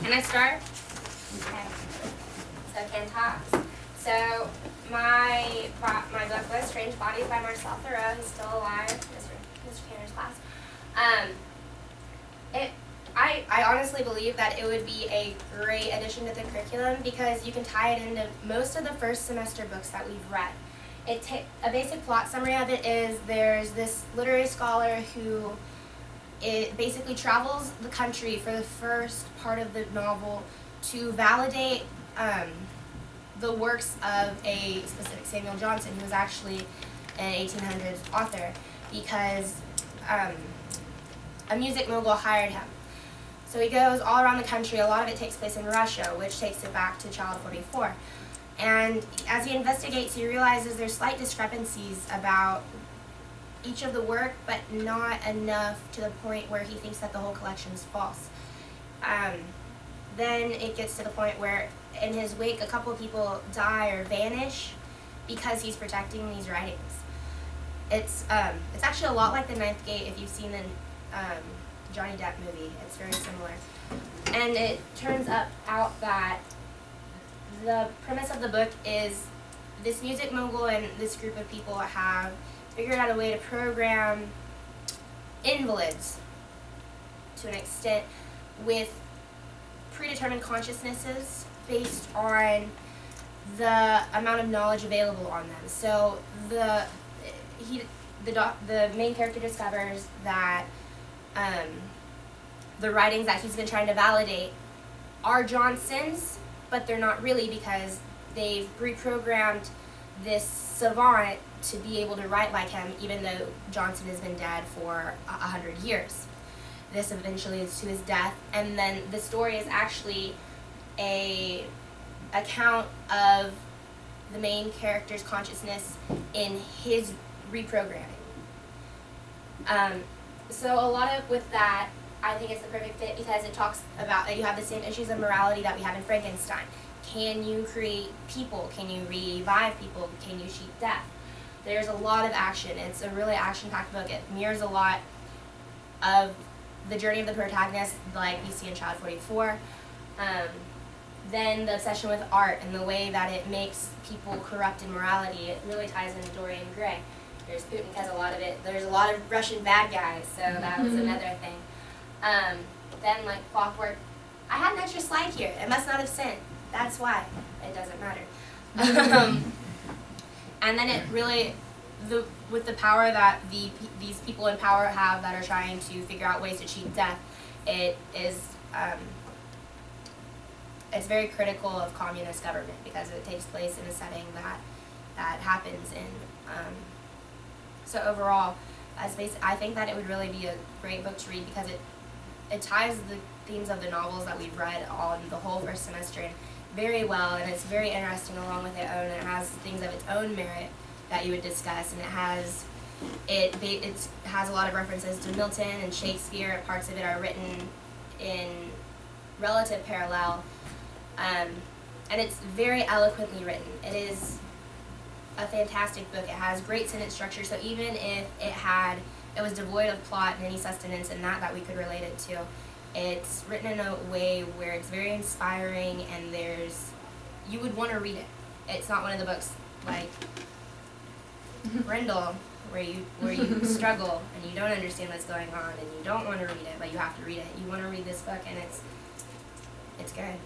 Can I start? Okay. So cantatas. So my book was Strange Bodies by Marcel Theroux. He's still alive, Mr. Cantor's class. I honestly believe that it would be a great addition to the curriculum because you can tie it into most of the first semester books that we've read. A basic plot summary of it is there's this literary scholar who basically travels the country for the first part of the novel to validate the works of a specific Samuel Johnson, who was actually an 1800s author, because a music mogul hired him. So he goes all around the country. A lot of it takes place in Russia, which takes it back to Child 44. And as he investigates, he realizes there's slight discrepancies about each of the work, but not enough to the point where he thinks that the whole collection is false. Then it gets to the point where in his wake, a couple of people die or vanish because he's protecting these writings. It's actually a lot like The Ninth Gate if you've seen the Johnny Depp movie. It's very similar. And it turns out that the premise of the book is this music mogul and this group of people have figured out a way to program invalids to an extent with predetermined consciousnesses based on the amount of knowledge available on them. So the main character discovers that the writings that he's been trying to validate are Johnson's, but they're not really, because they've reprogrammed this savant to be able to write like him, even though Johnson has been dead for 100 years. This eventually leads to his death, and then the story is actually a account of the main character's consciousness in his reprogramming. So a lot of with that, I think it's the perfect fit because it talks about that you have the same issues of morality that we have in Frankenstein. Can you create people? Can you revive people? Can you cheat death? There's a lot of action. It's a really action-packed book. It mirrors a lot of the journey of the protagonist, like you see in Child 44. Then the obsession with art and the way that it makes people corrupt in morality. It really ties into Dorian Gray. There's Putin has a lot of it. There's a lot of Russian bad guys, so that was another thing. Then like clockwork. I had an extra slide here. It must not have sent. That's why. It doesn't matter. And then it really, with the power that these people in power have that are trying to figure out ways to cheat death, it is it's very critical of communist government because it takes place in a setting that happens in. So overall, I think that it would really be a great book to read because it ties the themes of the novels that we've read on the whole first semester in very well, and it's very interesting along with its own, and it has things of its own merit that you would discuss, and it has a lot of references to Milton and Shakespeare. Parts of it are written in relative parallel, and it's very eloquently written. It is a fantastic book. It has great sentence structure, so even if it was devoid of plot and any sustenance in that we could relate it to, it's written in a way where it's very inspiring, and you would want to read it. It's not one of the books like Grendel where you struggle and you don't understand what's going on and you don't want to read it, but you have to read it. You want to read this book, and it's good.